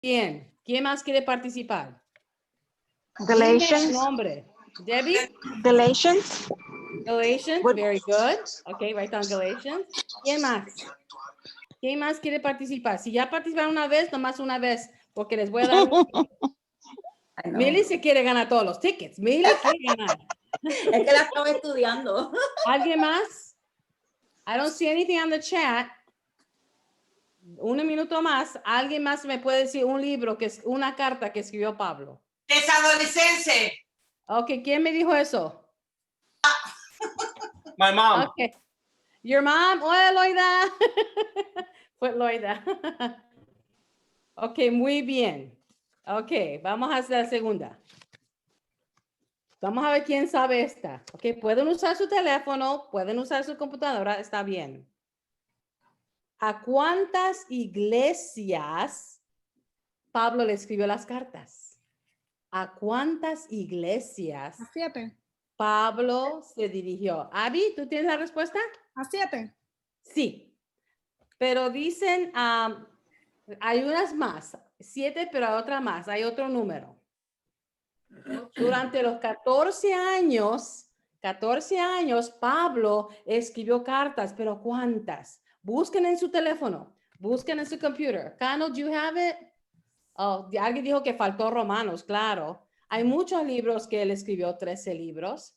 Bien. ¿Quién más quiere participar? Galatians. Dime el nombre. Debbie? Galatians. Galatians, What- very good. Okay, write down Galatians. ¿Quién más? ¿Quién más quiere participar? Si ya participaron una vez, nomás una vez, porque les voy a dar un... Milly se quiere ganar todos los tickets. Milly quiere ganar. Es que la estaba estudiando. ¿Alguien más? I don't see anything on the chat. Un minuto más. ¿Alguien más me puede decir un libro, que es una carta que escribió Pablo? Tesalonicense. Ok, ¿quién me dijo eso? My mom. Ok. Your mom. Hola, Loida. Fue Loida. Ok, muy bien. Ok, vamos a hacer la segunda. Vamos a ver quién sabe esta. Ok, pueden usar su teléfono, pueden usar su computadora, está bien. ¿A cuántas iglesias Pablo le escribió las cartas? ¿A cuántas iglesias 7. Pablo se dirigió? Abby, ¿tú tienes la respuesta? A 7. Sí, pero dicen, hay unas más, 7, pero hay otra más, hay otro número. Durante los 14 años, Pablo escribió cartas, pero ¿cuántas? Busquen en su teléfono, busquen en su computer. Cano, do you have it? Oh, alguien dijo que faltó Romanos, claro. Hay muchos libros que él escribió, 13 libros.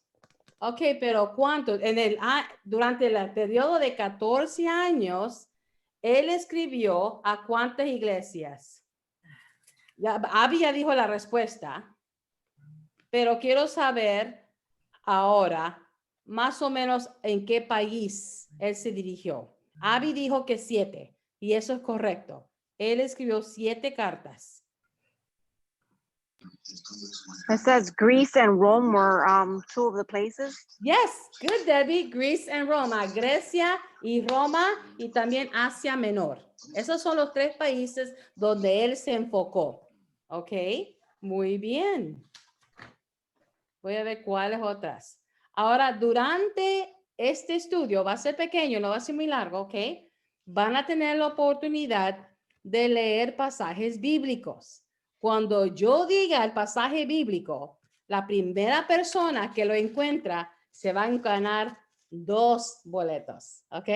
Ok, pero ¿cuántos? Durante el periodo de 14 años, él escribió a cuántas iglesias. Abby ya dijo la respuesta, pero quiero saber ahora más o menos en qué país él se dirigió. Abby dijo que 7, y eso es correcto. Él escribió 7 cartas. It says Greece and Rome were two of the places. Yes, good, Debbie. Greece and Roma, Grecia y Roma, y también Asia Menor. Esos son los 3 países donde él se enfocó. Ok, muy bien. Voy a ver cuáles otras. Ahora, durante este estudio, va a ser pequeño, no va a ser muy largo, ¿ok? Van a tener la oportunidad de leer pasajes bíblicos. Cuando yo diga el pasaje bíblico, la primera persona que lo encuentra se va a ganar 2 boletos, ¿ok?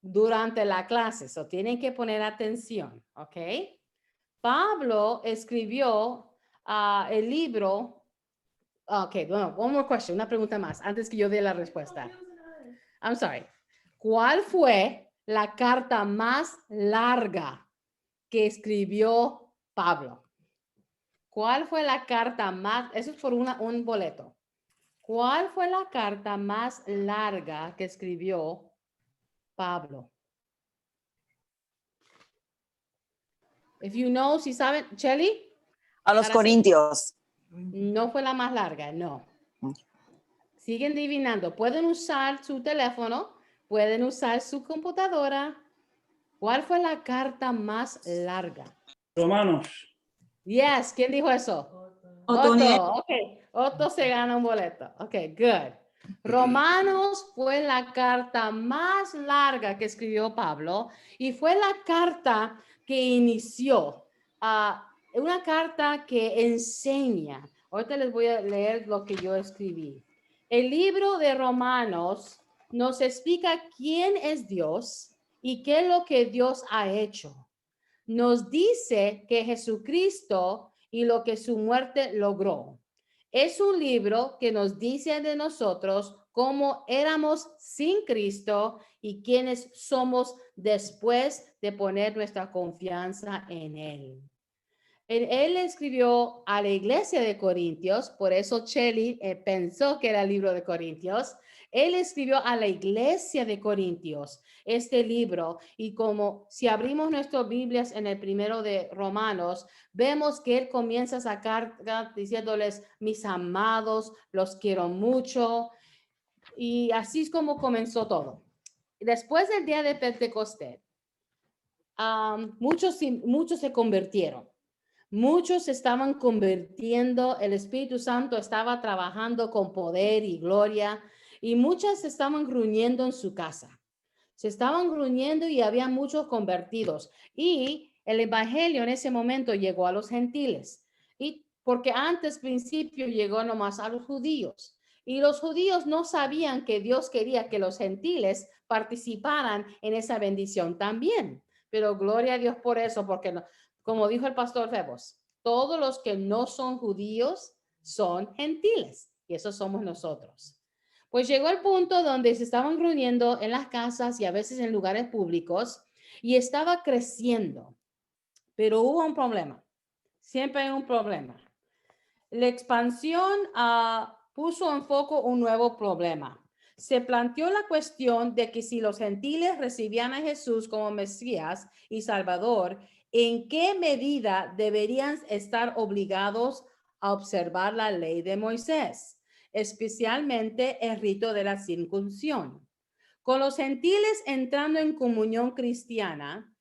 Durante la clase, so tienen que poner atención, ¿ok? Pablo escribió el libro. Okay, bueno, one more question, una pregunta más, antes que yo dé la respuesta. I'm sorry. ¿Cuál fue la carta más larga que escribió Pablo? ¿Cuál fue la carta más, eso es por un boleto. ¿Cuál fue la carta más larga que escribió Pablo? If you know, si saben, Chelly. A los Corintios. No fue la más larga, no. Siguen adivinando. Pueden usar su teléfono, pueden usar su computadora. ¿Cuál fue la carta más larga? Romanos. Yes, ¿quién dijo eso? Otoniel. Otto, ok. Otto se gana un boleto. Ok, good. Romanos fue la carta más larga que escribió Pablo y fue la carta que inició, una carta que enseña. Ahorita les voy a leer lo que yo escribí. El libro de Romanos nos explica quién es Dios y qué es lo que Dios ha hecho. Nos dice que Jesucristo y lo que su muerte logró. Es un libro que nos dice de nosotros cómo éramos sin Cristo y quiénes somos después de poner nuestra confianza en Él. Él escribió a la iglesia de Corintios, por eso Chelly pensó que era el libro de Corintios. Él escribió a la iglesia de Corintios este libro, y como si abrimos nuestras Biblias en el primero de Romanos, vemos que él comienza a sacar diciéndoles: mis amados, los quiero mucho, y así es como comenzó todo. Después del día de Pentecostés, muchos se convirtieron. Muchos se estaban convirtiendo, el Espíritu Santo estaba trabajando con poder y gloria, y muchas se estaban gruñendo en su casa. Se estaban gruñendo y había muchos convertidos. Y El evangelio en ese momento llegó a los gentiles. Y porque antes, principio, llegó nomás a los judíos. Y los judíos no sabían que Dios quería que los gentiles participaran en esa bendición también. Pero gloria a Dios por eso, porque no, como dijo el pastor Febos, todos los que no son judíos son gentiles. Y eso somos nosotros. Pues llegó el punto donde se estaban reuniendo en las casas y a veces en lugares públicos y estaba creciendo. Pero hubo un problema. Siempre hay un problema. La expansión puso en foco un nuevo problema. Se planteó la cuestión de que si los gentiles recibían a Jesús como Mesías y Salvador, ¿en qué medida deberían estar obligados a observar la ley de Moisés, especialmente el rito de la circuncisión? Con los gentiles entrando en comunión cristiana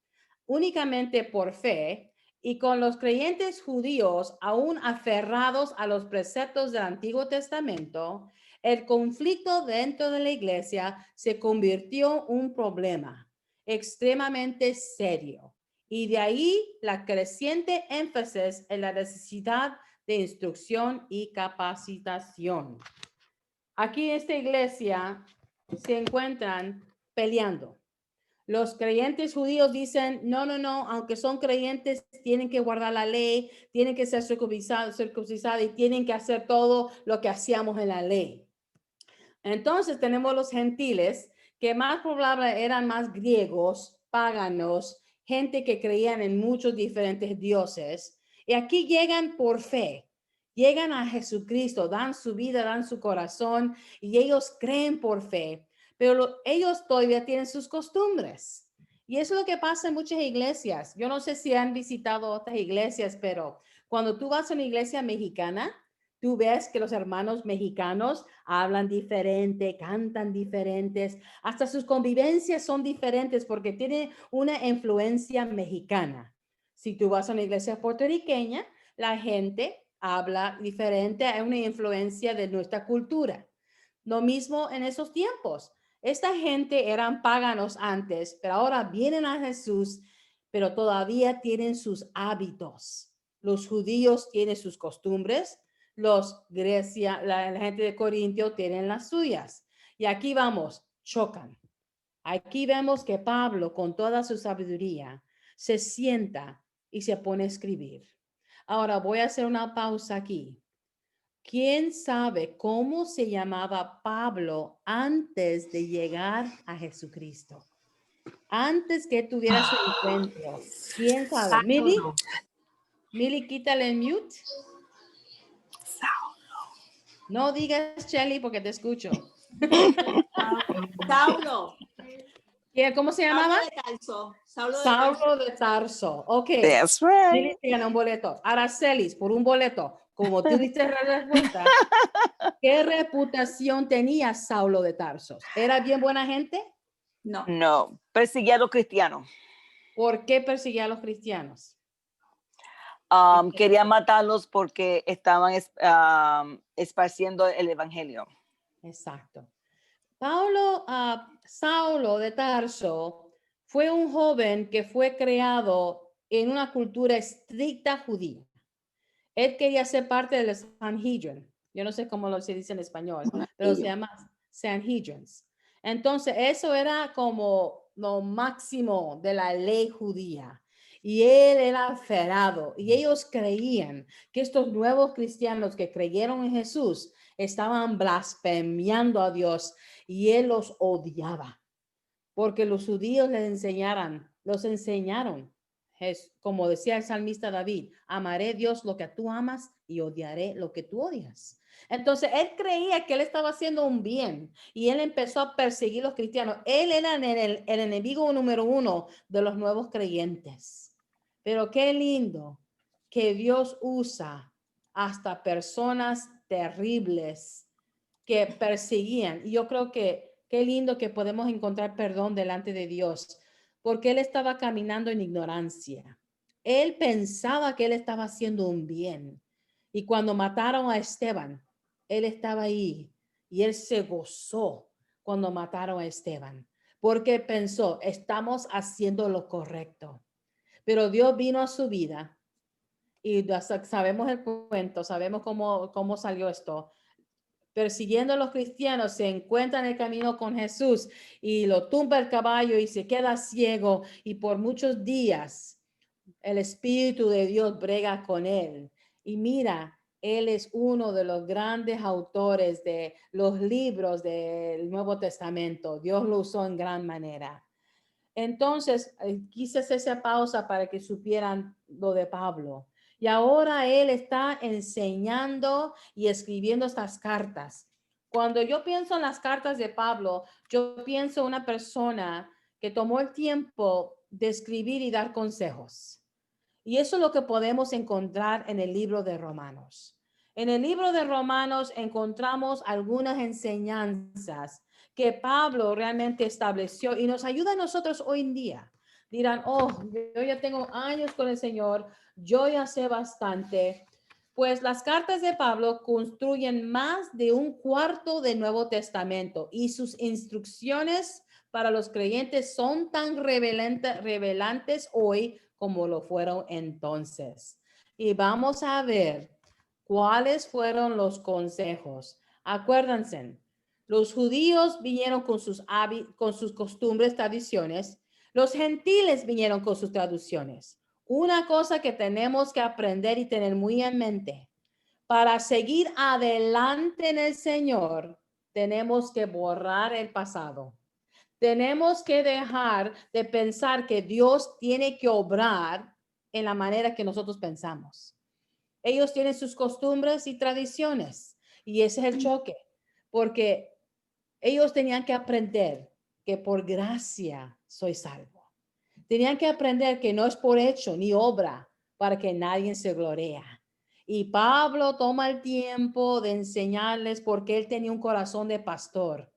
únicamente por fe, y con los creyentes judíos aún aferrados a los preceptos del Antiguo Testamento, el conflicto dentro de la iglesia se convirtió en un problema extremadamente serio. Y de ahí la creciente énfasis en la necesidad de instrucción y capacitación. Aquí en esta iglesia se encuentran peleando. Los creyentes judíos dicen, no, aunque son creyentes, tienen que guardar la ley, tienen que ser circuncidados y tienen que hacer todo lo que hacíamos en la ley. Entonces tenemos los gentiles, que más probable eran más griegos, paganos, gente que creían en muchos diferentes dioses. Y aquí llegan por fe, llegan a Jesucristo, dan su vida, dan su corazón y ellos creen por fe. Pero ellos todavía tienen sus costumbres. Y eso es lo que pasa en muchas iglesias. Yo no sé si han visitado otras iglesias, pero cuando tú vas a una iglesia mexicana, tú ves que los hermanos mexicanos hablan diferente, cantan diferentes, hasta sus convivencias son diferentes porque tienen una influencia mexicana. Si tú vas a una iglesia puertorriqueña, la gente habla diferente, hay una influencia de nuestra cultura. Lo mismo en esos tiempos. Esta gente eran paganos antes, pero ahora vienen a Jesús, pero todavía tienen sus hábitos. Los judíos tienen sus costumbres, los Grecia, la gente de Corintio tienen las suyas. Y aquí vamos, chocan. Aquí vemos que Pablo, con toda su sabiduría, se sienta y se pone a escribir. Ahora voy a hacer una pausa aquí. ¿Quién sabe cómo se llamaba Pablo antes de llegar a Jesucristo? Antes que tuviera su encuentro. ¿Quién sabe? Mili, quítale el mute. No digas Shelly porque te escucho. Saulo. ¿Cómo se llamaba? Saulo de Tarso. Saulo de Tarso. Ok. That's right. Mili te ganó un boleto. Aracelis, por un boleto. Como tú diste la respuesta, ¿qué reputación tenía Saulo de Tarso? ¿Era bien buena gente? No. No, perseguía a los cristianos. ¿Por qué perseguía a los cristianos? Quería matarlos porque estaban esparciendo el evangelio. Exacto. Saulo de Tarso fue un joven que fue creado en una cultura estricta judía. Él quería ser parte del Sanhedrin. Yo no sé cómo se dice en español, pero se llama Sanhedrins. Entonces, eso era como lo máximo de la ley judía. Y él era aferrado. Y ellos creían que estos nuevos cristianos que creyeron en Jesús estaban blasfemiando a Dios. Y él los odiaba. Porque los judíos los enseñaron. Como decía el salmista David, amaré Dios lo que tú amas y odiaré lo que tú odias. Entonces, él creía que él estaba haciendo un bien y él empezó a perseguir a los cristianos. Él era el enemigo número uno de los nuevos creyentes. Pero qué lindo que Dios usa hasta personas terribles que perseguían. Y yo creo que qué lindo que podemos encontrar perdón delante de Dios, porque él estaba caminando en ignorancia. Él pensaba que él estaba haciendo un bien. Y cuando mataron a Esteban, él estaba ahí y él se gozó cuando mataron a Esteban, porque pensó, estamos haciendo lo correcto. pero Dios vino a su vida y sabemos el cuento, sabemos cómo salió esto. Persiguiendo a los cristianos, se encuentra en el camino con Jesús y lo tumba el caballo y se queda ciego y por muchos días el Espíritu de Dios brega con él. Y mira, él es uno de los grandes autores de los libros del Nuevo Testamento. Dios lo usó en gran manera. Entonces, quise hacer esa pausa para que supieran lo de Pablo. Y ahora él está enseñando y escribiendo estas cartas. Cuando yo pienso en las cartas de Pablo, yo pienso en una persona que tomó el tiempo de escribir y dar consejos. Y eso es lo que podemos encontrar en el libro de Romanos. En el libro de Romanos encontramos algunas enseñanzas que Pablo realmente estableció y nos ayuda a nosotros hoy en día. Dirán, oh, yo ya tengo años con el Señor, yo ya sé bastante. Pues las cartas de Pablo construyen más de un cuarto del Nuevo Testamento y sus instrucciones para los creyentes son tan revelantes hoy como lo fueron entonces. Y vamos a ver cuáles fueron los consejos. Acuérdense, los judíos vinieron con sus costumbres, tradiciones. Los gentiles vinieron con sus traducciones. Una cosa que tenemos que aprender y tener muy en mente, para seguir adelante en el Señor, tenemos que borrar el pasado. Tenemos que dejar de pensar que Dios tiene que obrar en la manera que nosotros pensamos. Ellos tienen sus costumbres y tradiciones y ese es el choque, porque ellos tenían que aprender que por gracia soy salvo. Tenían que aprender que no es por hecho ni obra para que nadie se glorea. Y Pablo toma el tiempo de enseñarles porque él tenía un corazón de pastor.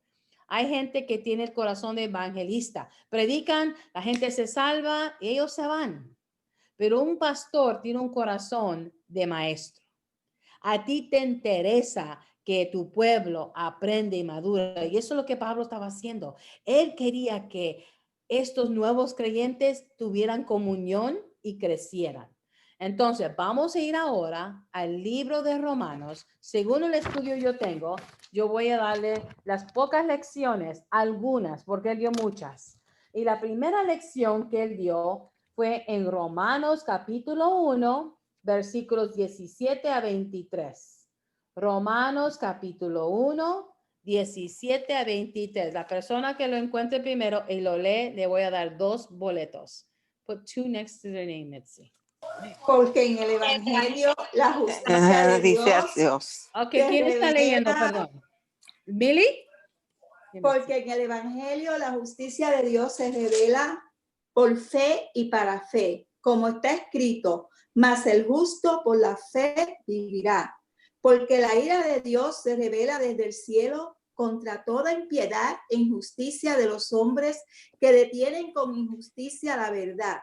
Hay gente que tiene el corazón de evangelista. Predican, la gente se salva y ellos se van. Pero un pastor tiene un corazón de maestro. A ti te interesa que tu pueblo aprenda y madura. Y eso es lo que Pablo estaba haciendo. Él quería que estos nuevos creyentes tuvieran comunión y crecieran. Entonces, vamos a ir ahora al libro de Romanos. Según el estudio yo tengo, yo voy a darle las pocas lecciones, algunas, porque él dio muchas. Y la primera lección que él dio fue en Romanos capítulo 1, versículos 17 a 23. Romanos capítulo 1, 17 a 23. La persona que lo encuentre primero y lo lee, le voy a dar 2 boletos. Put 2 next to their name, Mitzi. Porque en el Evangelio la justicia de Dice a Dios Dios. Ok, se ¿quién está leyendo? revela. Perdón. ¿Billy? Porque en el Evangelio la justicia de Dios se revela por fe y para fe, como está escrito, mas el justo por la fe vivirá. Porque la ira de Dios se revela desde el cielo contra toda impiedad e injusticia de los hombres que detienen con injusticia la verdad.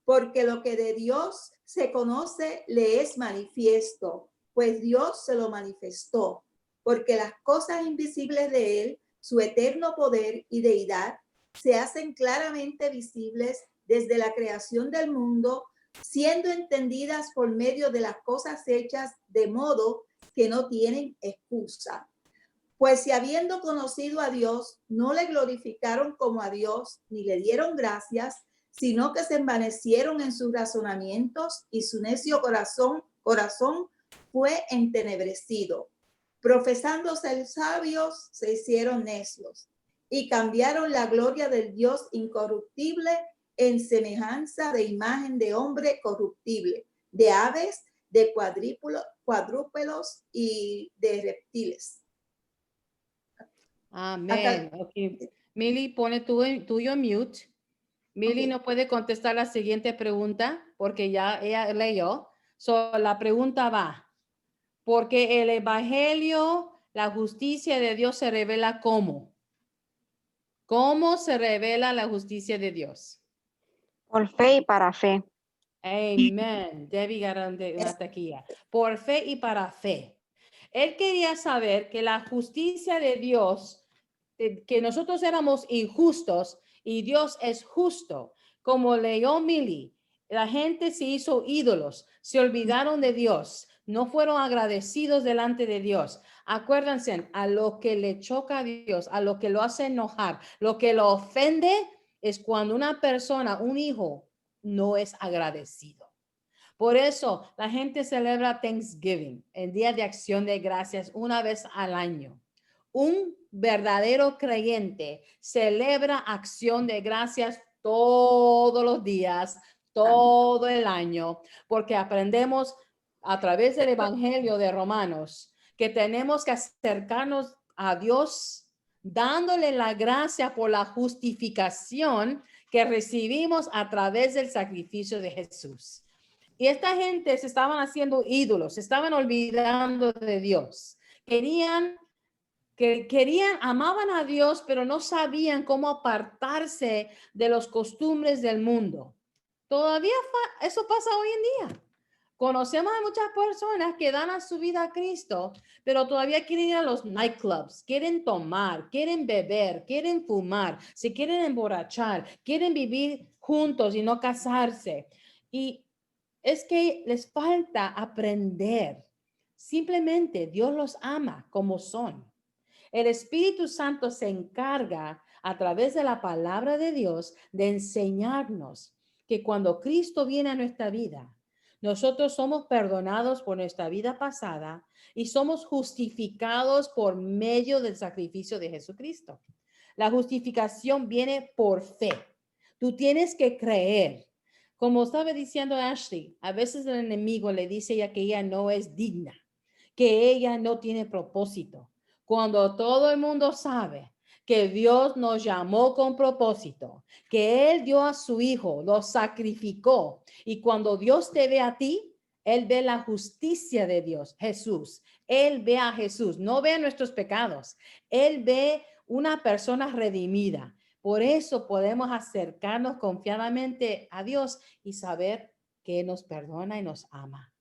Porque lo que de Dios se conoce le es manifiesto, pues Dios se lo manifestó. Porque las cosas invisibles de él, su eterno poder y deidad, se hacen claramente visibles desde la creación del mundo, siendo entendidas por medio de las cosas hechas, de modo que no tienen excusa. Pues si habiendo conocido a Dios, no le glorificaron como a Dios, ni le dieron gracias, sino que se envanecieron en sus razonamientos y su necio corazón fue entenebrecido. Profesando ser sabios, se hicieron necios y cambiaron la gloria del Dios incorruptible en semejanza de imagen de hombre corruptible, de aves, de cuadrúpedos y de reptiles. Amén. Okay. Milly, pone tuyo en mute. Milly no puede contestar la siguiente pregunta porque ya ella leyó. So, la pregunta va. Porque el evangelio, la justicia de Dios se revela ¿cómo? ¿Cómo se revela la justicia de Dios? Por fe y para fe. Amén. Debbie Garande, una taquilla. Por fe y para fe. Él quería saber que la justicia de Dios, que nosotros éramos injustos y Dios es justo. Como leyó Milly, La gente se hizo ídolos, se olvidaron de Dios, no fueron agradecidos delante de Dios. Acuérdense, a lo que le choca a Dios, a lo que lo hace enojar, lo que lo ofende es cuando una persona, un hijo, no es agradecido. Por eso la gente celebra Thanksgiving, el Día de Acción de Gracias, una vez al año. Un verdadero creyente celebra acción de gracias todos los días, todo el año, porque aprendemos a través del Evangelio de Romanos que tenemos que acercarnos a Dios dándole la gracia por la justificación que recibimos a través del sacrificio de Jesús. Y esta gente se estaban haciendo ídolos, se estaban olvidando de Dios. Amaban a Dios, pero no sabían cómo apartarse de las costumbres del mundo. Todavía eso pasa hoy en día. Conocemos a muchas personas que dan a su vida a Cristo, pero todavía quieren ir a los nightclubs, quieren tomar, quieren beber, quieren fumar, se quieren emborrachar, quieren vivir juntos y no casarse. Y es que les falta aprender. Simplemente Dios los ama como son. El Espíritu Santo se encarga a través de la palabra de Dios de enseñarnos que cuando Cristo viene a nuestra vida, nosotros somos perdonados por nuestra vida pasada y somos justificados por medio del sacrificio de Jesucristo. La justificación viene por fe. Tú tienes que creer. Como estaba diciendo Ashley, a veces el enemigo le dice ya que ella no es digna, que ella no tiene propósito. Cuando todo el mundo sabe que Dios nos llamó con propósito, que Él dio a su Hijo, lo sacrificó. Y cuando Dios te ve a ti, Él ve la justicia de Dios, Jesús. Él ve a Jesús, no ve nuestros pecados. Él ve una persona redimida. Por eso podemos acercarnos confiadamente a Dios y saber que nos perdona y nos ama.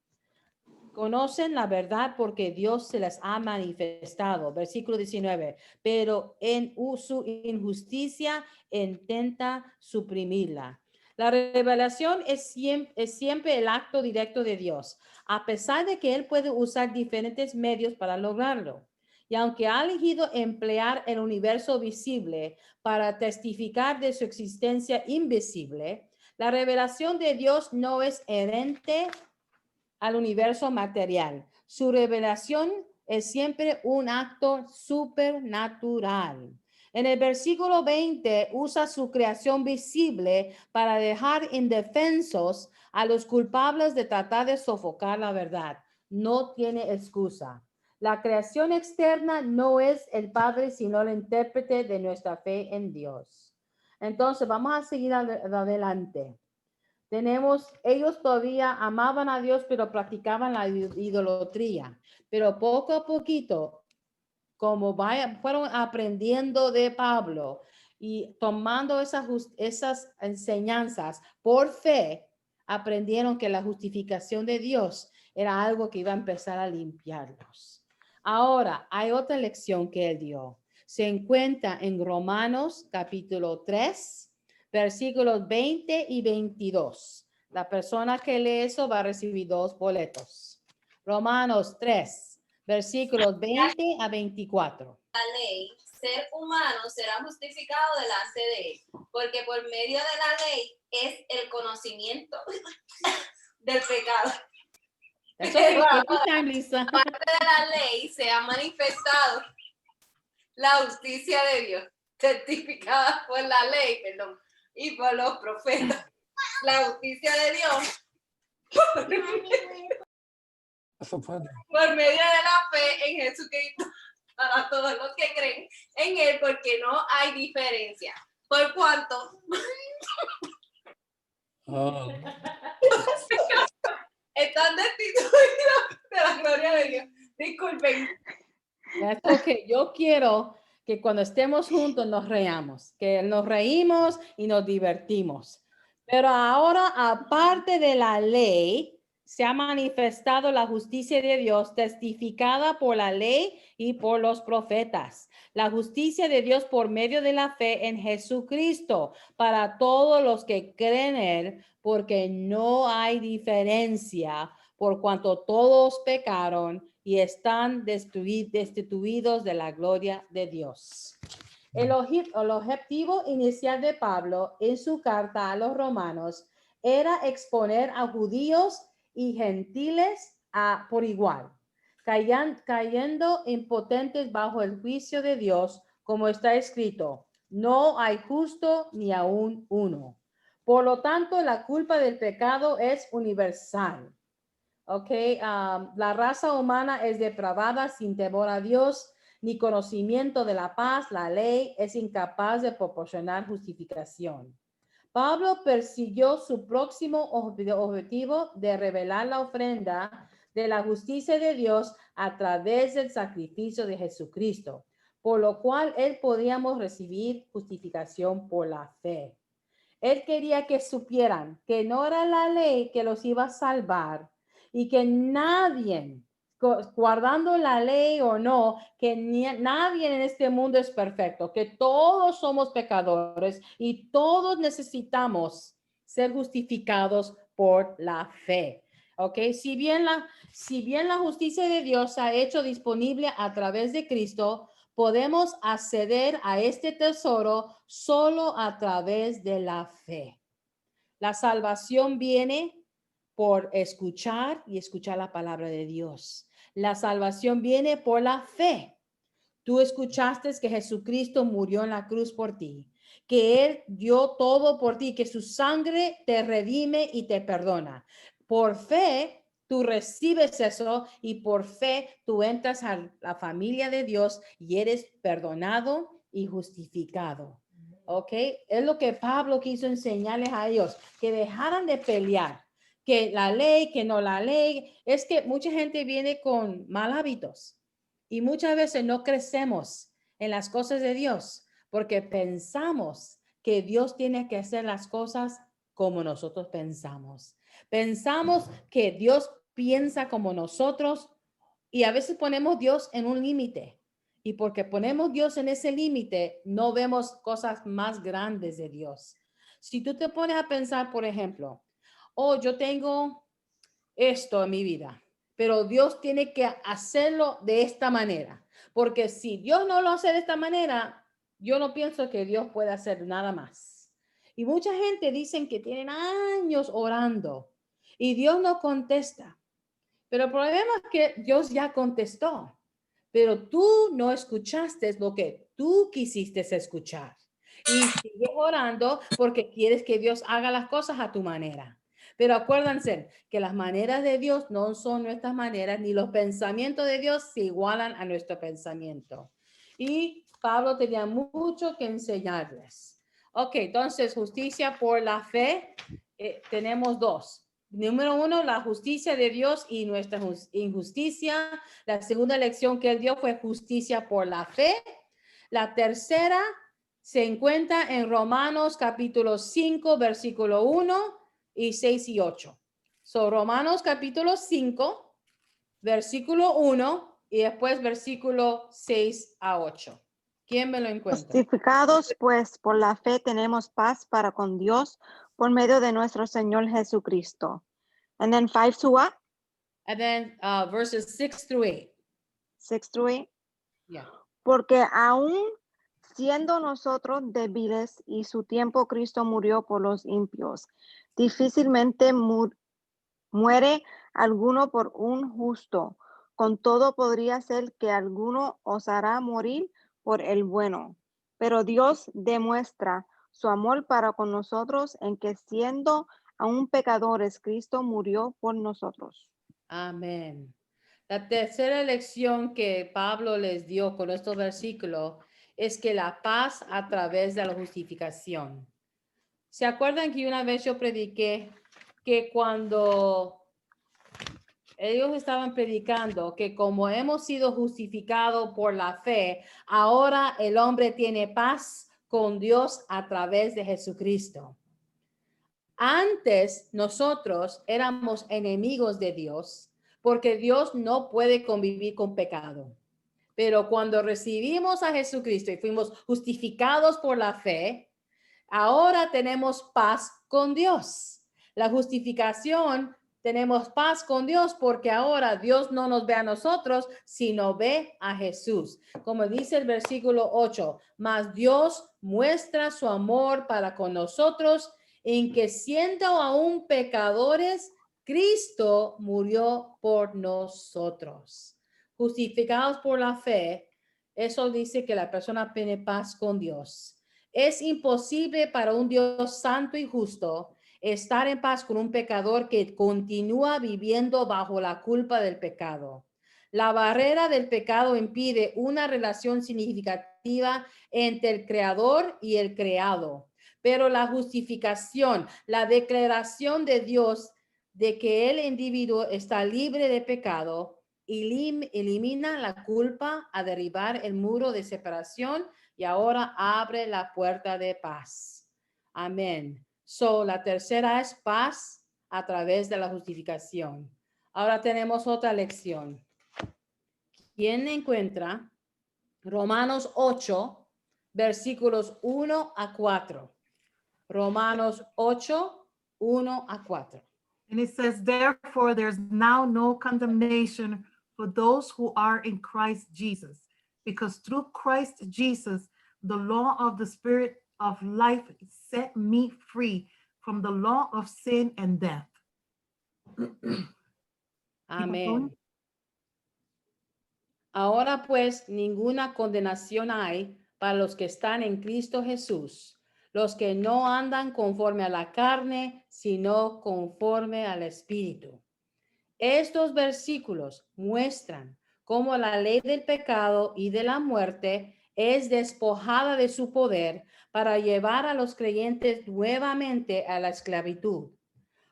Conocen la verdad porque Dios se les ha manifestado. Versículo 19. Pero en su injusticia intenta suprimirla. La revelación es siempre el acto directo de Dios, a pesar de que Él puede usar diferentes medios para lograrlo. Y aunque ha elegido emplear el universo visible para testificar de su existencia invisible, la revelación de Dios no es herente al universo material. Su revelación es siempre un acto supernatural. En el versículo 20 usa su creación visible para dejar indefensos a los culpables de tratar de sofocar la verdad. No tiene excusa. La creación externa no es el Padre, sino el intérprete de nuestra fe en Dios. Entonces, vamos a seguir adelante. Ellos todavía amaban a Dios, pero practicaban la idolatría. Pero poco a poquito, como fueron aprendiendo de Pablo y tomando esas enseñanzas por fe, aprendieron que la justificación de Dios era algo que iba a empezar a limpiarlos. Ahora, hay otra lección que él dio. Se encuentra en Romanos capítulo 3, versículos 20 y 22. La persona que lee eso va a recibir 2 boletos. Romanos 3, versículos 20 a 24. La ley, ser humano será justificado delante de él, porque por medio de la ley es el conocimiento del pecado. Eso es Lisa. Parte de la ley se ha manifestado la justicia de Dios, certificada por la ley, y por los profetas. La justicia de Dios por medio de la fe en Jesucristo para todos los que creen en él, porque no hay diferencia. Por cuanto están destituidos de la gloria de Dios. Disculpen. Esto que yo quiero que cuando estemos juntos nos reamos, que nos reímos y nos divertimos. Pero ahora, aparte de la ley, se ha manifestado la justicia de Dios testificada por la ley y por los profetas. La justicia de Dios por medio de la fe en Jesucristo para todos los que creen en él, porque no hay diferencia por cuanto todos pecaron y están destituidos de la gloria de Dios. El objetivo inicial de Pablo en su carta a los romanos era exponer a judíos y gentiles por igual, cayendo impotentes bajo el juicio de Dios, como está escrito, no hay justo ni aún uno. Por lo tanto, la culpa del pecado es universal. La raza humana es depravada sin temor a Dios, ni conocimiento de la paz. La ley es incapaz de proporcionar justificación. Pablo persiguió su próximo objetivo de revelar la ofrenda de la justicia de Dios a través del sacrificio de Jesucristo, por lo cual él podíamos recibir justificación por la fe. Él quería que supieran que no era la ley que los iba a salvar y que nadie, guardando la ley o no, que nadie en este mundo es perfecto, que todos somos pecadores y todos necesitamos ser justificados por la fe. Si bien la justicia de Dios se ha hecho disponible a través de Cristo, podemos acceder a este tesoro solo a través de la fe. La salvación viene por escuchar y escuchar la palabra de Dios. La salvación viene por la fe. Tú escuchaste que Jesucristo murió en la cruz por ti, que Él dio todo por ti, que su sangre te redime y te perdona. Por fe, tú recibes eso y por fe tú entras a la familia de Dios y eres perdonado y justificado. Es lo que Pablo quiso enseñarles a ellos, que dejaran de pelear, que la ley, que no la ley. Es que mucha gente viene con mal hábitos y muchas veces no crecemos en las cosas de Dios porque pensamos que Dios tiene que hacer las cosas como nosotros pensamos. Pensamos que Dios piensa como nosotros y a veces ponemos Dios en un límite. Y porque ponemos Dios en ese límite, no vemos cosas más grandes de Dios. Si tú te pones a pensar, por ejemplo, yo tengo esto en mi vida, pero Dios tiene que hacerlo de esta manera. Porque si Dios no lo hace de esta manera, yo no pienso que Dios pueda hacer nada más. Y mucha gente dicen que tienen años orando y Dios no contesta. Pero el problema es que Dios ya contestó, pero tú no escuchaste lo que tú quisiste escuchar. Y sigues orando porque quieres que Dios haga las cosas a tu manera. Pero acuérdense que las maneras de Dios no son nuestras maneras, ni los pensamientos de Dios se igualan a nuestro pensamiento. Y Pablo tenía mucho que enseñarles. Entonces, justicia por la fe, tenemos dos. Número uno, la justicia de Dios y nuestra injusticia. La segunda lección que él dio fue justicia por la fe. La tercera se encuentra en Romanos capítulo 5, versículo 1 y 6 y 8. Romanos capítulo 5, versículo 1 y después versículo 6 a 8. ¿Quién me lo encuentra? Justificados pues por la fe tenemos paz para con Dios por medio de nuestro Señor Jesucristo. And then 5 to what? And then verses 6 through 8. 6 through 8. Yeah. Porque aún siendo nosotros débiles y su tiempo Cristo murió por los impios, difícilmente muere alguno por un justo. Con todo podría ser que alguno osara morir por el bueno. Pero Dios demuestra su amor para con nosotros en que siendo aún pecadores, Cristo murió por nosotros. Amén. La tercera lección que Pablo les dio con estos versículos es que la paz a través de la justificación. ¿Se acuerdan que una vez yo prediqué que cuando ellos estaban predicando que como hemos sido justificados por la fe, ahora el hombre tiene paz con Dios a través de Jesucristo? Antes nosotros éramos enemigos de Dios porque Dios no puede convivir con pecado. Pero cuando recibimos a Jesucristo y fuimos justificados por la fe, ahora tenemos paz con Dios. La justificación, tenemos paz con Dios porque ahora Dios no nos ve a nosotros, sino ve a Jesús. Como dice el versículo 8, mas Dios muestra su amor para con nosotros en que siendo aún pecadores, Cristo murió por nosotros. Justificados por la fe, eso dice que la persona tiene paz con Dios. Es imposible para un Dios santo y justo estar en paz con un pecador que continúa viviendo bajo la culpa del pecado. La barrera del pecado impide una relación significativa entre el creador y el creado. Pero la justificación, la declaración de Dios de que el individuo está libre de pecado, elimina la culpa a derribar el muro de separación y ahora abre la puerta de paz. Amén. So, la tercera es paz a través de la justificación. Ahora tenemos otra lección. ¿Quién encuentra Romanos 8, versículos 1 a 4? Romanos 8, 1 a 4. And it says, therefore, there's now no condemnation for those who are in Christ Jesus, because through Christ Jesus, the law of the Spirit of life set me free from the law of sin and death. Amén. Ahora pues ninguna condenación hay para los que están en Cristo Jesús, los que no andan conforme a la carne, sino conforme al Espíritu. Estos versículos muestran cómo la ley del pecado y de la muerte es despojada de su poder para llevar a los creyentes nuevamente a la esclavitud.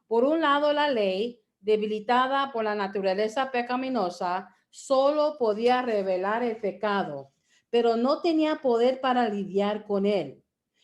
Por un lado, la ley, debilitada por la naturaleza pecaminosa, solo podía revelar el pecado, pero no tenía poder para lidiar con él.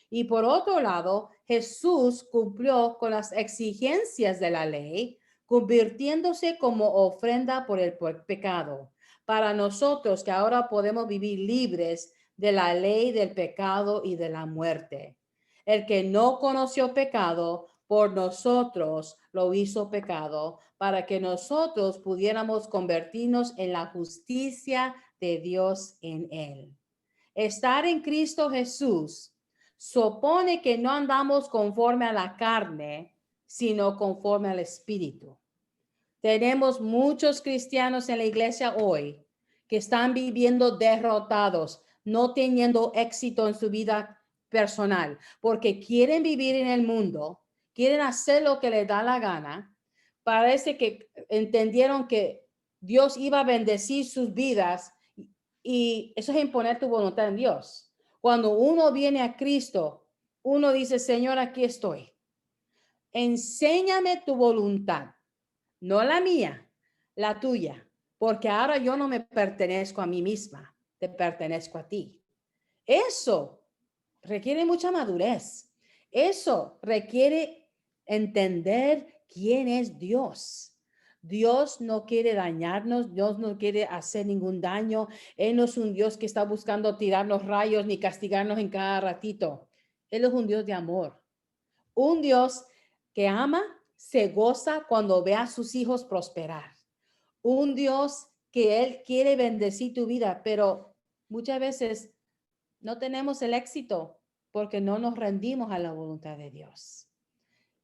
Y por otro lado, Jesús cumplió con las exigencias de la ley, convirtiéndose como ofrenda por el pecado. Para nosotros que ahora podemos vivir libres de la ley del pecado y de la muerte. El que no conoció pecado, por nosotros lo hizo pecado, para que nosotros pudiéramos convertirnos en la justicia de Dios en él. Estar en Cristo Jesús supone que no andamos conforme a la carne, sino conforme al Espíritu. Tenemos muchos cristianos en la iglesia hoy que están viviendo derrotados, no teniendo éxito en su vida personal, porque quieren vivir en el mundo, quieren hacer lo que les da la gana. Parece que entendieron que Dios iba a bendecir sus vidas y eso es imponer tu voluntad en Dios. Cuando uno viene a Cristo, uno dice, Señor, aquí estoy. Enséñame tu voluntad, no la mía, la tuya, porque ahora yo no me pertenezco a mí misma, te pertenezco a ti. Eso requiere mucha madurez. Eso requiere entender quién es Dios. Dios no quiere dañarnos, Dios no quiere hacer ningún daño. Él no es un Dios que está buscando tirarnos rayos ni castigarnos en cada ratito. Él es un Dios de amor. Un Dios que ama, se goza cuando ve a sus hijos prosperar. Un Dios que Él quiere bendecir tu vida, pero muchas veces no tenemos el éxito porque no nos rendimos a la voluntad de Dios.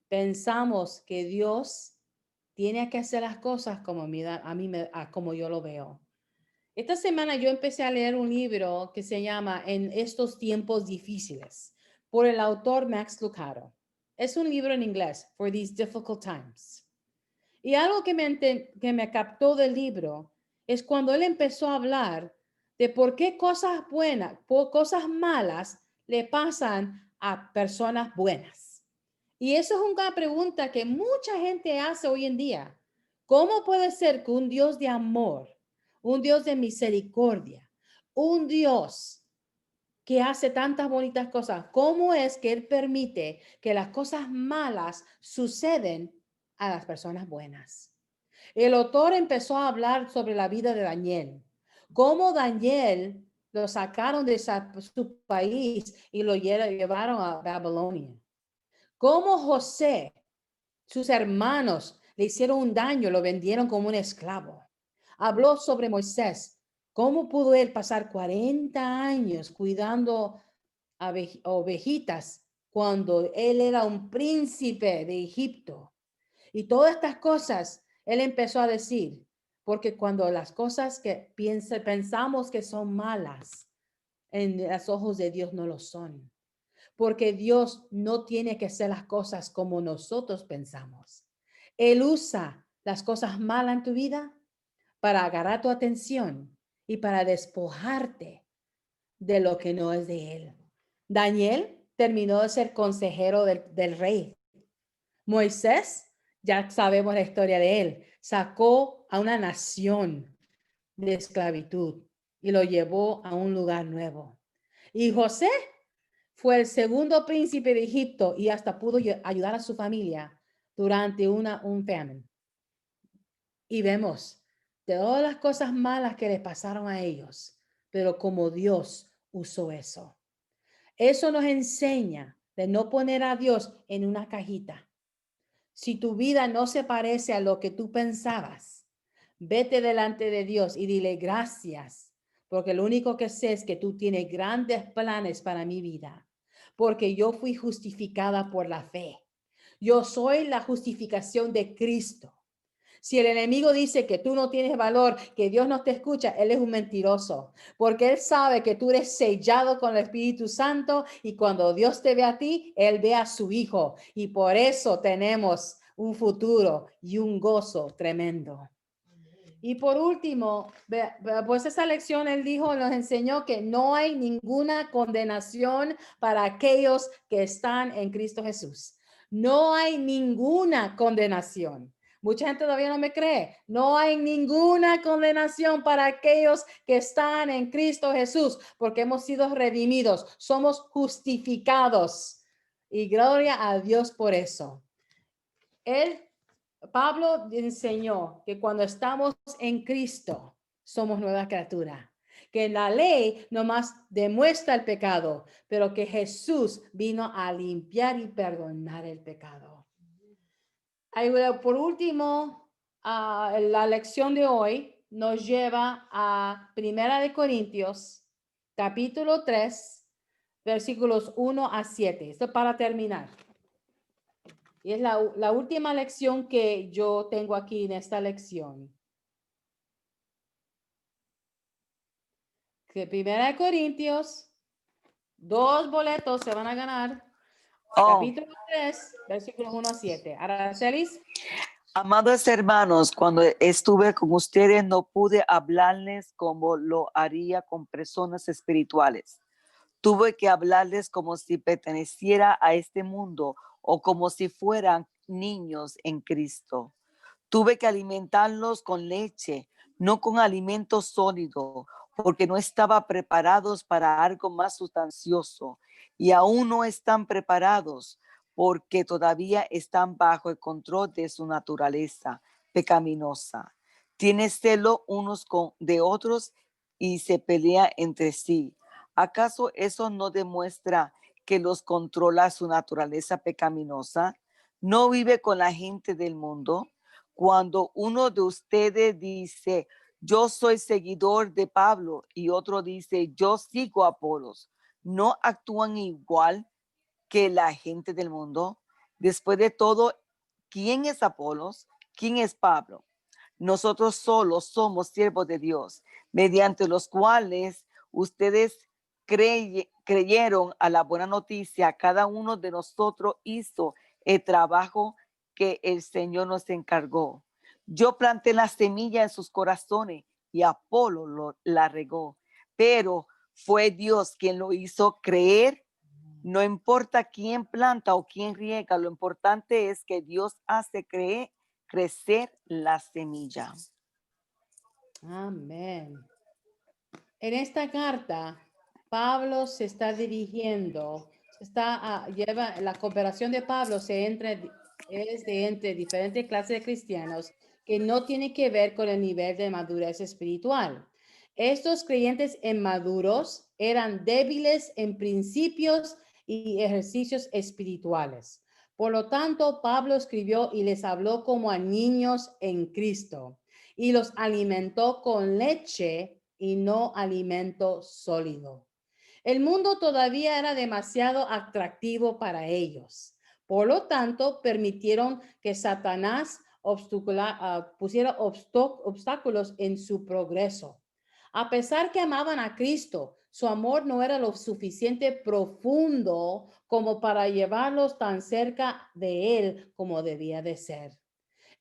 Pensamos que Dios tiene que hacer las cosas como yo lo veo. Esta semana yo empecé a leer un libro que se llama En estos tiempos difíciles, por el autor Max Lucado. Es un libro en inglés, For These Difficult Times. Y algo que me captó del libro es cuando él empezó a hablar de por qué cosas buenas, cosas malas le pasan a personas buenas. Y eso es una pregunta que mucha gente hace hoy en día. ¿Cómo puede ser que un Dios de amor, un Dios de misericordia, un Dios que hace tantas bonitas cosas, ¿cómo es que Él permite que las cosas malas suceden a las personas buenas? El autor empezó a hablar sobre la vida de Daniel, cómo Daniel lo sacaron de su país y lo llevaron a Babilonia. Cómo José, sus hermanos, le hicieron un daño, lo vendieron como un esclavo. Habló sobre Moisés, cómo pudo él pasar 40 años cuidando a ovejitas cuando él era un príncipe de Egipto. Y todas estas cosas, él empezó a decir, porque cuando las cosas que pensamos que son malas, en los ojos de Dios no lo son. Porque Dios no tiene que hacer las cosas como nosotros pensamos. Él usa las cosas malas en tu vida para agarrar tu atención y para despojarte de lo que no es de Él. Daniel terminó de ser consejero del rey. Moisés, ya sabemos la historia de él, sacó a una nación de esclavitud y lo llevó a un lugar nuevo. Y José fue el segundo príncipe de Egipto y hasta pudo ayudar a su familia durante un famine. Y vemos todas las cosas malas que les pasaron a ellos, pero como Dios usó eso. Eso nos enseña de no poner a Dios en una cajita. Si tu vida no se parece a lo que tú pensabas, vete delante de Dios y dile gracias, porque lo único que sé es que tú tienes grandes planes para mi vida, porque yo fui justificada por la fe. Yo soy la justificación de Cristo. Si el enemigo dice que tú no tienes valor, que Dios no te escucha, él es un mentiroso, porque él sabe que tú eres sellado con el Espíritu Santo y cuando Dios te ve a ti, él ve a su Hijo y por eso tenemos un futuro y un gozo tremendo. Y por último, pues esa lección él dijo, nos enseñó que no hay ninguna condenación para aquellos que están en Cristo Jesús. No hay ninguna condenación. Mucha gente todavía no me cree. No hay ninguna condenación para aquellos que están en Cristo Jesús, porque hemos sido redimidos, somos justificados. Y gloria a Dios por eso. Pablo enseñó que cuando estamos en Cristo, somos nueva criatura. Que la ley nomás demuestra el pecado, pero que Jesús vino a limpiar y perdonar el pecado. Por último, la lección de hoy nos lleva a 1 Corintios, capítulo 3, versículos 1 a 7. Esto para terminar. Y es la última lección que yo tengo aquí en esta lección. Que 1 Corintios, 2 boletos se van a ganar. Capítulo 3, versículos 1 a 7. Aracelis. Amados hermanos, cuando estuve con ustedes no pude hablarles como lo haría con personas espirituales. Tuve que hablarles como si perteneciera a este mundo o como si fueran niños en Cristo. Tuve que alimentarlos con leche, no con alimento sólido, porque no estaban preparados para algo más sustancioso y aún no están preparados porque todavía están bajo el control de su naturaleza pecaminosa. Tienen celo unos de otros y se pelea entre sí. ¿Acaso eso no demuestra que los controla su naturaleza pecaminosa? ¿No vive con la gente del mundo? Cuando uno de ustedes dice, yo soy seguidor de Pablo, y otro dice, yo sigo a Apolos, ¿no actúan igual que la gente del mundo? Después de todo, ¿quién es Apolos? ¿Quién es Pablo? Nosotros solos somos siervos de Dios, mediante los cuales ustedes creyeron a la buena noticia. Cada uno de nosotros hizo el trabajo que el Señor nos encargó. Yo planté la semilla en sus corazones y Apolo la regó, pero fue Dios quien lo hizo creer. No importa quién planta o quién riega, lo importante es que Dios hace crecer la semilla. Amén. En esta carta, Pablo se está dirigiendo, lleva la cooperación de Pablo es de entre diferentes clases de cristianos que no tiene que ver con el nivel de madurez espiritual. Estos creyentes inmaduros eran débiles en principios y ejercicios espirituales. Por lo tanto, Pablo escribió y les habló como a niños en Cristo y los alimentó con leche y no alimento sólido. El mundo todavía era demasiado atractivo para ellos. Por lo tanto, permitieron que Satanás pusiera obstáculos en su progreso. A pesar que amaban a Cristo, su amor no era lo suficiente profundo como para llevarlos tan cerca de Él como debía de ser.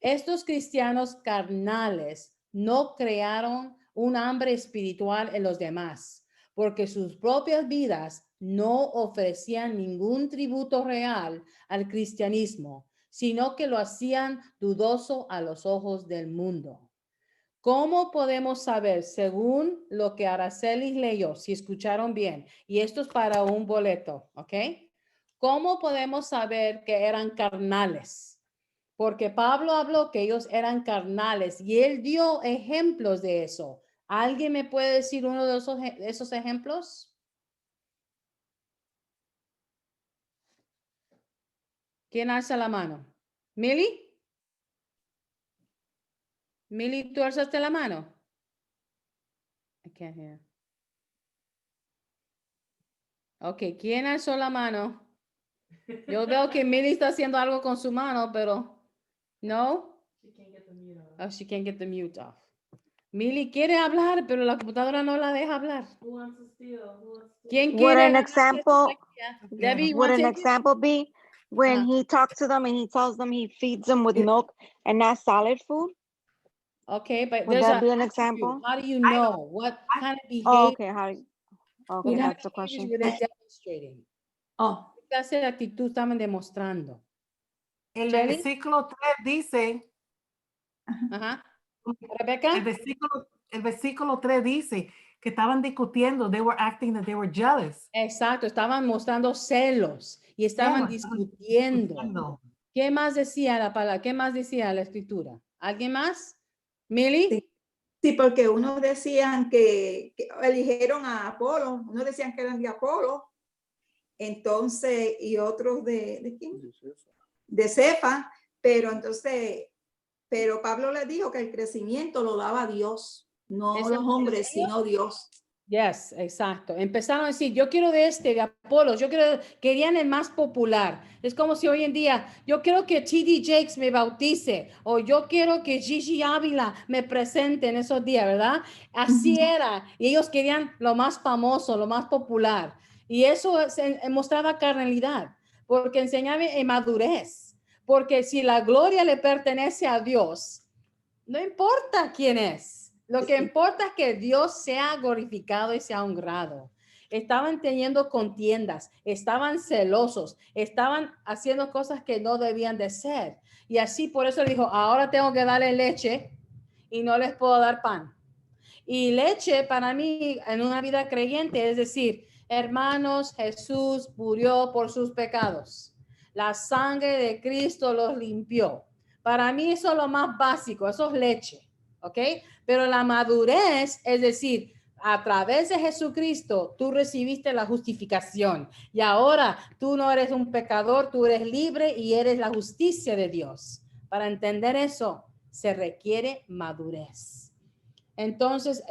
Estos cristianos carnales no crearon un hambre espiritual en los demás, porque sus propias vidas no ofrecían ningún tributo real al cristianismo, sino que lo hacían dudoso a los ojos del mundo. ¿Cómo podemos saber, según lo que Aracelis leyó, si escucharon bien? Y esto es para un boleto, ¿ok? ¿Cómo podemos saber que eran carnales? Porque Pablo habló que ellos eran carnales y él dio ejemplos de eso. ¿Alguien me puede decir uno de esos ejemplos? ¿Quién alza la mano? ¿Milly? ¿Milly, tú alzaste la mano? I can't hear. Ok, ¿quién alzó la mano? Yo veo que Milly está haciendo algo con su mano, pero no. Oh, she can't get the mute off. Milly quiere hablar, pero la computadora no la deja hablar. ¿Quién Would quiere an ganar example, Debbie, would an want to- example be when he talks to them and he tells them he feeds them with milk and not solid food? Okay, but Would there's that be an an attribute. example? How do you know what kind of Oh, behavior? okay. Okay, What kind that's the of behaviors question. were they demonstrating? Oh, ¿Qué clase de actitud estaban demostrando? El Shelly? versículo 3 dice, Ajá. Rebecca? el versículo 3 dice que estaban discutiendo, they were acting that they were jealous. Exacto, estaban mostrando celos y estaban discutiendo. ¿Qué más decía la palabra? ¿Qué más decía la escritura? ¿Alguien más? ¿Milly? Sí. Sí, porque unos decían que eligieron a Apolo, unos decían que eran de Apolo, entonces, y otros ¿de quién? De Cefa, pero Pablo les dijo que el crecimiento lo daba Dios, no ¿Ese los hombres, serio? sino Dios. Yes, exacto. Empezaron a decir, yo quiero de Apolos, querían el más popular. Es como si hoy en día, yo quiero que T.D. Jakes me bautice, o yo quiero que Gigi Ávila me presente en esos días, ¿verdad? Así era. Y ellos querían lo más famoso, lo más popular. Y eso mostraba carnalidad, porque enseñaba inmadurez. Porque si la gloria le pertenece a Dios, no importa quién es. Lo que importa es que Dios sea glorificado y sea honrado. Estaban teniendo contiendas, estaban celosos, estaban haciendo cosas que no debían de ser. Y así por eso dijo, ahora tengo que darle leche y no les puedo dar pan. Y leche para mí en una vida creyente es decir, hermanos, Jesús murió por sus pecados. La sangre de Cristo los limpió. Para mí eso es lo más básico, eso es leche. ¿Ok? Pero la madurez, es decir, a través de Jesucristo, tú recibiste la justificación y ahora tú no eres un pecador, tú eres libre y eres la justicia de Dios. Para entender eso, se requiere madurez. Entonces,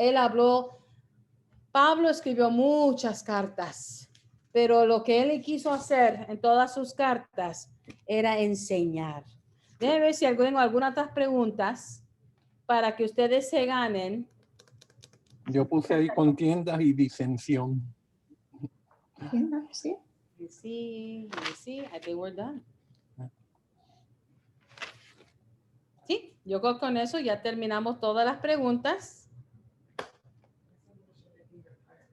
Pablo escribió muchas cartas, pero lo que él quiso hacer en todas sus cartas era enseñar. Déjenme ver si tengo algunas otras preguntas para que ustedes se ganen. Yo puse ahí contiendas y disensión. ¿Sí? Sí, I think we're done. Sí, yo creo que con eso ya terminamos todas las preguntas.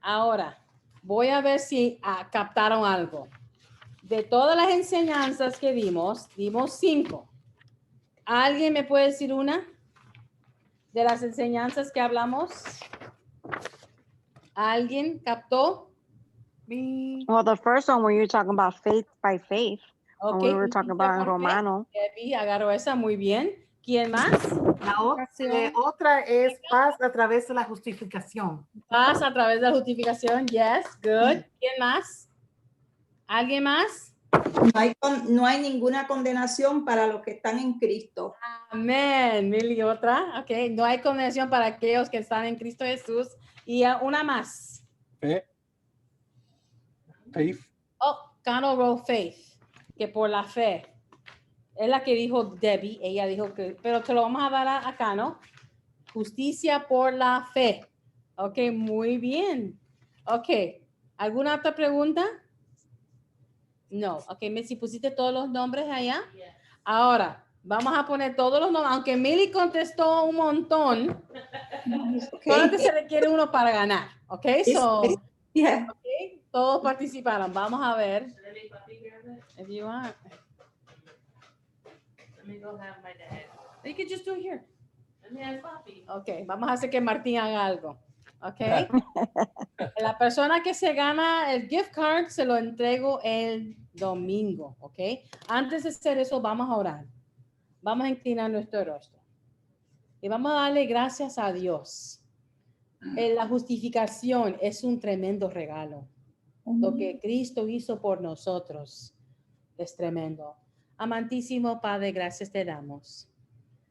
Ahora, voy a ver si captaron algo. De todas las enseñanzas que dimos 5. ¿Alguien me puede decir una de las enseñanzas que hablamos? ¿Alguien captó? Me. Well, the first one where you're talking about faith by faith, when we were talking about in justicia por fe. Romano. Debbie agarró esa muy bien. ¿Quién más? Otra es paz a través de la justificación. Paz a través de la justificación. Yes, good. ¿Quién más? ¿Alguien más? No hay ninguna condenación para los que están en Cristo. Amén. Milly, otra. Ok, no hay condenación para aquellos que están en Cristo Jesús. Y una más. Fe. Faith. Oh, Cano wrote faith, que por la fe. Es la que dijo Debbie. Ella dijo que, pero te lo vamos a dar a Cano. Justicia por la fe. Ok, muy bien. Ok, ¿alguna otra pregunta? No. Ok, si pusiste todos los nombres allá. Ahora, vamos a poner todos los nombres. Aunque Milly contestó un montón, solamente se requiere uno para ganar. Ok, so, Yeah. okay, todos participaron. Vamos a ver. If you want. Let me go have my dad. You can just do it here. Let me have coffee. Ok, vamos a hacer que Martín haga algo. Ok. La persona que se gana el gift card se lo entrego el domingo. Ok. Antes de hacer eso, vamos a orar. Vamos a inclinar nuestro rostro. Y vamos a darle gracias a Dios. La justificación es un tremendo regalo. Lo que Cristo hizo por nosotros es tremendo. Amantísimo Padre, gracias te damos.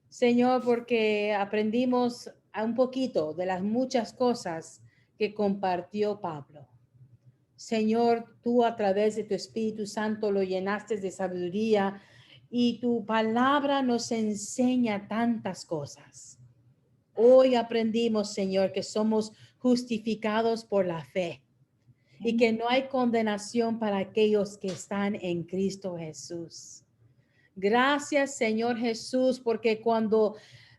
Señor, porque aprendimos un poquito de las muchas cosas que compartió Pablo. Señor, tú a través de tu Espíritu Santo lo llenaste de sabiduría y tu palabra nos enseña tantas cosas. Hoy aprendimos, Señor, que somos justificados por la fe y que no hay condenación para aquellos que están en Cristo Jesús. Gracias, Señor Jesús, porque cuando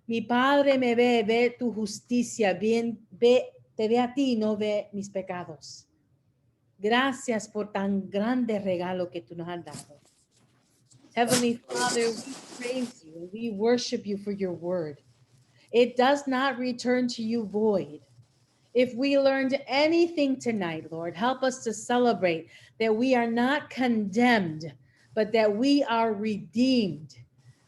mi Padre me ve tu justicia, te ve a ti, no ve mis pecados. Gracias por tan grande regalo que tú nos has dado. Heavenly Father, we praise you and we worship you for your word. It does not return to you void. If we learned anything tonight, Lord, help us to celebrate that we are not condemned, but that we are redeemed.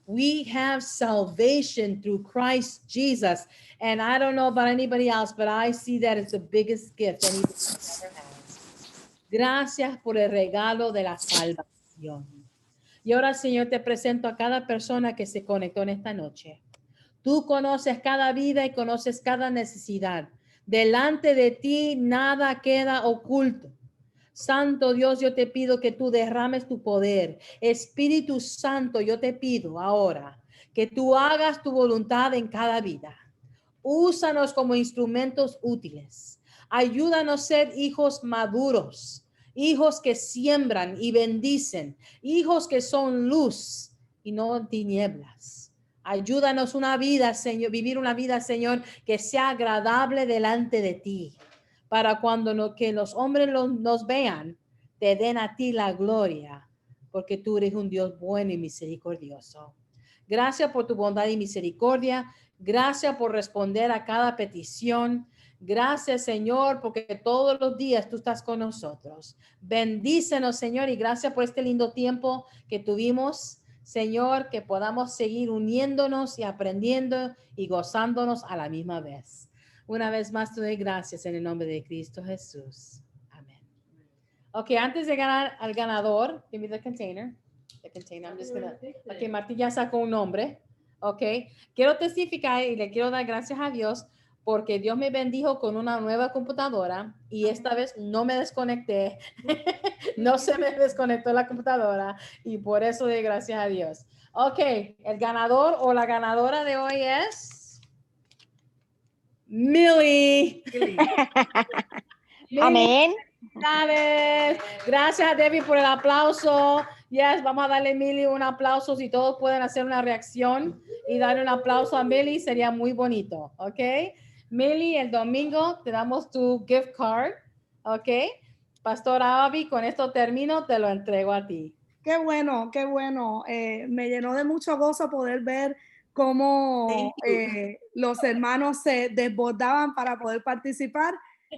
We have salvation through Christ Jesus. And I don't know about anybody else, but I see that as the biggest gift anybody ever has. Gracias por el regalo de la salvación. Y ahora, Señor, te presento a cada persona que se conectó en esta noche. Tú conoces cada vida y conoces cada necesidad. Delante de ti nada queda oculto. Santo Dios, yo te pido que tú derrames tu poder. Espíritu Santo, yo te pido ahora que tú hagas tu voluntad en cada vida. Úsanos como instrumentos útiles. Ayúdanos a ser hijos maduros, hijos que siembran y bendicen, hijos que son luz y no tinieblas. Ayúdanos una vida, Señor, vivir una vida, Señor, que sea agradable delante de ti, para cuando que los hombres nos vean, te den a ti la gloria, porque tú eres un Dios bueno y misericordioso. Gracias por tu bondad y misericordia. Gracias por responder a cada petición. Gracias, Señor, porque todos los días tú estás con nosotros. Bendícenos, Señor, y gracias por este lindo tiempo que tuvimos, Señor, que podamos seguir uniéndonos y aprendiendo y gozándonos a la misma vez. Una vez más te doy gracias en el nombre de Cristo Jesús. Amén. Ok, antes de ganar al ganador, give me the container. The container, I'm just gonna... Ok, Martín ya sacó un nombre. Ok, quiero testificar y le quiero dar gracias a Dios porque Dios me bendijo con una nueva computadora y esta vez no me desconecté. No se me desconectó la computadora y por eso doy gracias a Dios. Ok, el ganador o la ganadora de hoy es Milly. Amén. Gracias, Debbie, por el aplauso. Yes, vamos a darle a Milly un aplauso. Si todos pueden hacer una reacción y darle un aplauso a Milly, sería muy bonito. Ok, Milly, el domingo te damos tu gift card. Ok, Pastora Abby, con esto termino, te lo entrego a ti. Qué bueno, qué bueno. Me llenó de mucho gozo poder ver cómo los hermanos se desbordaban para poder participar.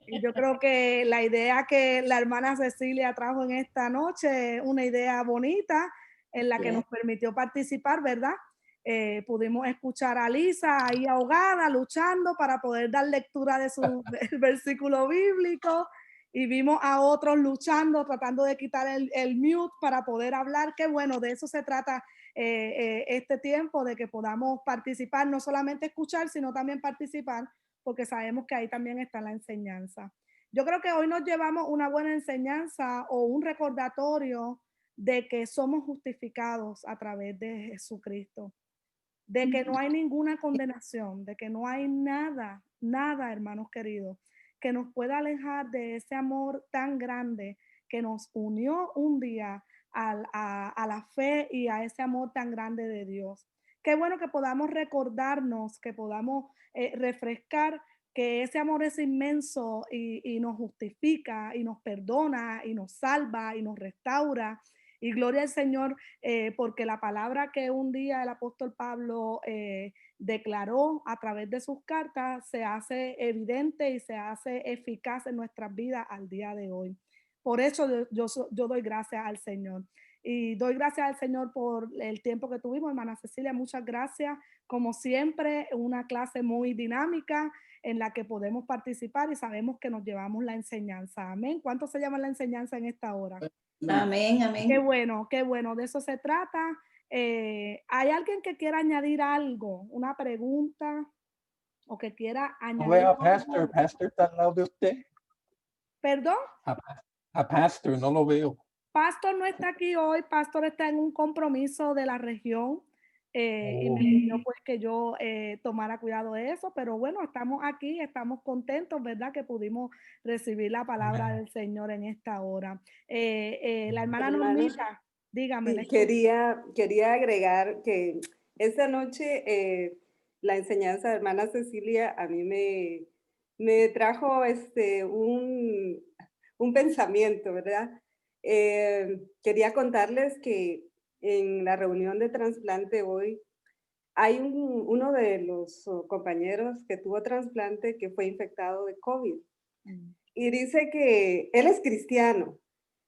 Y yo creo que la idea que la hermana Cecilia trajo en esta noche es una idea bonita en la que nos permitió participar, ¿verdad? Pudimos escuchar a Lisa ahí ahogada, luchando para poder dar lectura de su versículo bíblico, y vimos a otros luchando, tratando de quitar el mute para poder hablar. Qué bueno, de eso se trata este tiempo, de que podamos participar, no solamente escuchar, sino también participar, porque sabemos que ahí también está la enseñanza. Yo creo que hoy nos llevamos una buena enseñanza o un recordatorio de que somos justificados a través de Jesucristo, de que no hay ninguna condenación, de que no hay nada, nada, hermanos queridos, que nos pueda alejar de ese amor tan grande que nos unió un día a la fe y a ese amor tan grande de Dios. Qué bueno que podamos recordarnos, que podamos refrescar que ese amor es inmenso y nos justifica y nos perdona y nos salva y nos restaura. Y gloria al Señor, porque la palabra que un día el apóstol Pablo declaró a través de sus cartas se hace evidente y se hace eficaz en nuestras vidas al día de hoy. Por eso yo doy gracias al Señor. Y doy gracias al Señor por el tiempo que tuvimos, hermana Cecilia, muchas gracias. Como siempre, una clase muy dinámica en la que podemos participar y sabemos que nos llevamos la enseñanza. Amén. ¿Cuánto se llama la enseñanza en esta hora? Amén, amén. Qué bueno, de eso se trata. ¿Hay alguien que quiera añadir algo, una pregunta o que quiera No añadir veo a algo? Pastor. Pastor está al lado de usted. ¿Perdón? A Pastor, no lo veo. Pastor no está aquí hoy, Pastor está en un compromiso de la región y me pidió pues que yo tomara cuidado de eso, pero bueno, estamos aquí, estamos contentos, ¿verdad? Que pudimos recibir la palabra del Señor en esta hora. La hermana Normita, dígame. Sí, quería agregar que esta noche la enseñanza de hermana Cecilia a mí me trajo un pensamiento, ¿verdad? Quería contarles que en la reunión de trasplante hoy hay uno de los compañeros que tuvo trasplante que fue infectado de COVID. Y dice que él es cristiano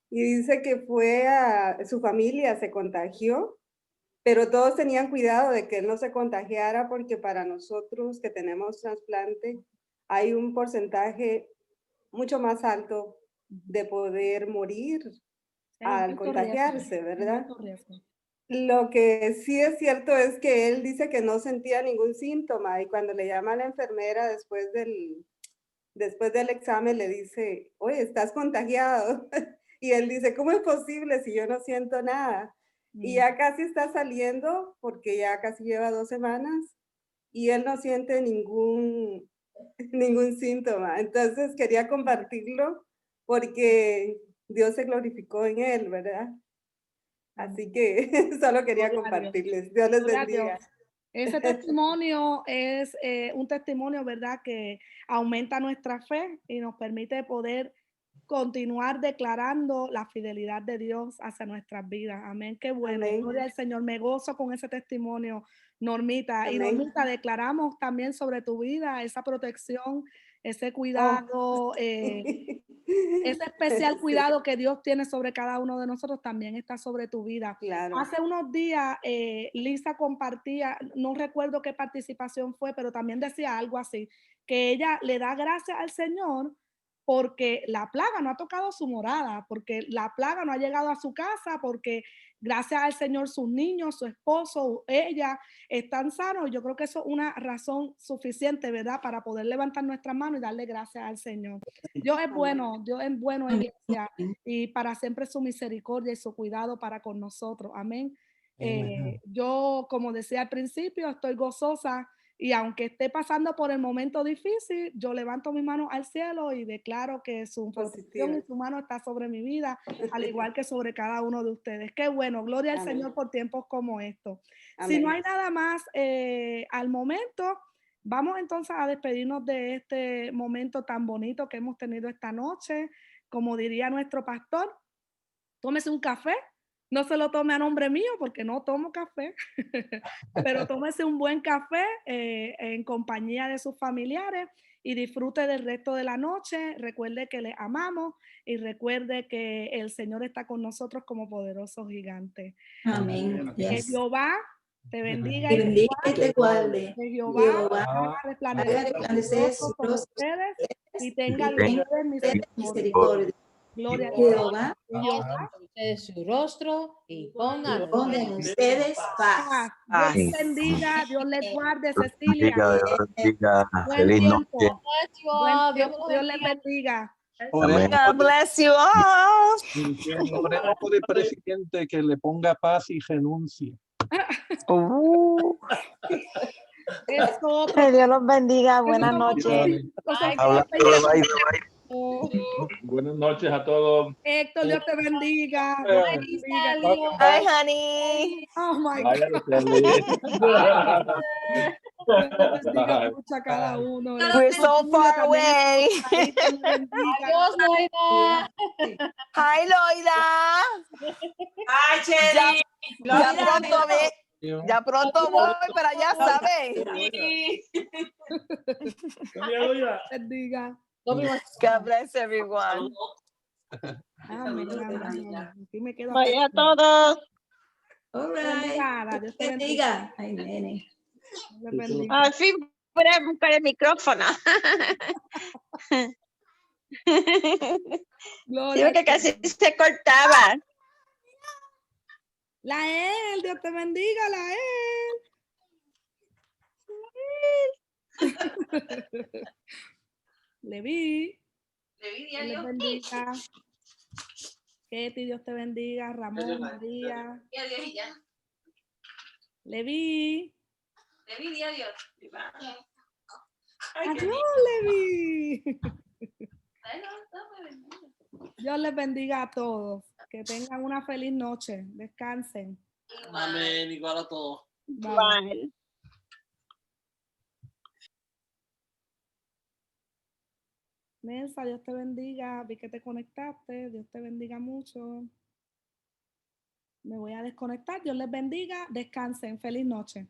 y dice que su familia se contagió, pero todos tenían cuidado de que él no se contagiara porque para nosotros que tenemos trasplante hay un porcentaje mucho más alto de poder morir al contagiarse, ¿verdad? Lo que sí es cierto es que él dice que no sentía ningún síntoma y cuando le llama a la enfermera después del examen le dice, oye, estás contagiado. Y él dice, ¿cómo es posible si yo no siento nada? Y ya casi está saliendo porque ya casi lleva 2 semanas y él no siente ningún síntoma. Entonces quería compartirlo porque Dios se glorificó en él, ¿verdad? Así que solo quería compartirles. Dios les bendiga. Ese testimonio es un testimonio, ¿verdad?, que aumenta nuestra fe y nos permite poder continuar declarando la fidelidad de Dios hacia nuestras vidas. Amén. Qué bueno. Amén. Gloria al Señor. Me gozo con ese testimonio, Normita. Amén. Y Normita, declaramos también sobre tu vida esa protección, ese cuidado, ese especial cuidado que Dios tiene sobre cada uno de nosotros también está sobre tu vida. Claro. Hace unos días Lisa compartía, no recuerdo qué participación fue, pero también decía algo así, que ella le da gracias al Señor porque la plaga no ha tocado su morada, porque la plaga no ha llegado a su casa, porque gracias al Señor sus niños, su esposo, ella están sanos. Yo creo que eso es una razón suficiente, ¿verdad?, para poder levantar nuestras manos y darle gracias al Señor. Dios es bueno, iglesia, y para siempre su misericordia y su cuidado para con nosotros. Amén. Yo, como decía al principio, estoy gozosa y aunque esté pasando por el momento difícil, yo levanto mis manos al cielo y declaro que su protección y su mano está sobre mi vida, al igual que sobre cada uno de ustedes. Qué bueno, gloria al Señor por tiempos como estos. Si no hay nada más al momento, vamos entonces a despedirnos de este momento tan bonito que hemos tenido esta noche. Como diría nuestro pastor, tómese un café, No se lo tome a nombre mío porque no tomo café, pero tómese un buen café en compañía de sus familiares y disfrute del resto de la noche. Recuerde que le amamos y recuerde que el Señor está con nosotros como poderoso gigante. Amén. Que Yes. Jehová te bendiga Te y te bendiga y te guarde. que Jehová Jehová haga haga resplandecer resplandecer su su rostro sobre rostro ustedes y tenga de tenga ustedes misericordia. misericordia. Gloria a Dios. Jehová Que Jehová Ustedes su rostro y pongan ponga en ustedes paz. Dios les bendiga, Dios les guarde, Cecilia. Buen Feliz tiempo. noche. Buen tiempo. Dios les bendiga. Oremos God bless you all. oremos por el presidente que le ponga paz y renuncie. Eso Que Dios los bendiga. Buenas noches. Buenas noches a todos. Héctor, Dios te bendiga. Bye, honey. Oh my Vaya, God. Dios bendiga mucho a cada uno. We're so far away. Adiós, Loida. Hi, Loida. Ay, Cherry. Ya pronto ya pronto voy para allá, ¿sabes? Bendiga. God bless everyone. Amén, amén. Aquí me quedo. Vaya a todos. All right. Dios te bendiga. Ay, nene. Dios bendiga. Al fin voy a buscar el micrófono. Digo que casi se cortaba. Lael, Dios te bendiga, Lael. Levi. Dios les bendiga. Ketty, Dios te bendiga. Ramón, María. Adiós y ya. Levi. Levi, di adiós. Adiós, Levi. Dios les bendiga a todos. Que tengan una feliz noche. Descansen. Amén, igual a todos. Bye. Nelsa, Dios te bendiga. Vi que te conectaste. Dios te bendiga mucho. Me voy a desconectar. Dios les bendiga. Descansen. Feliz noche.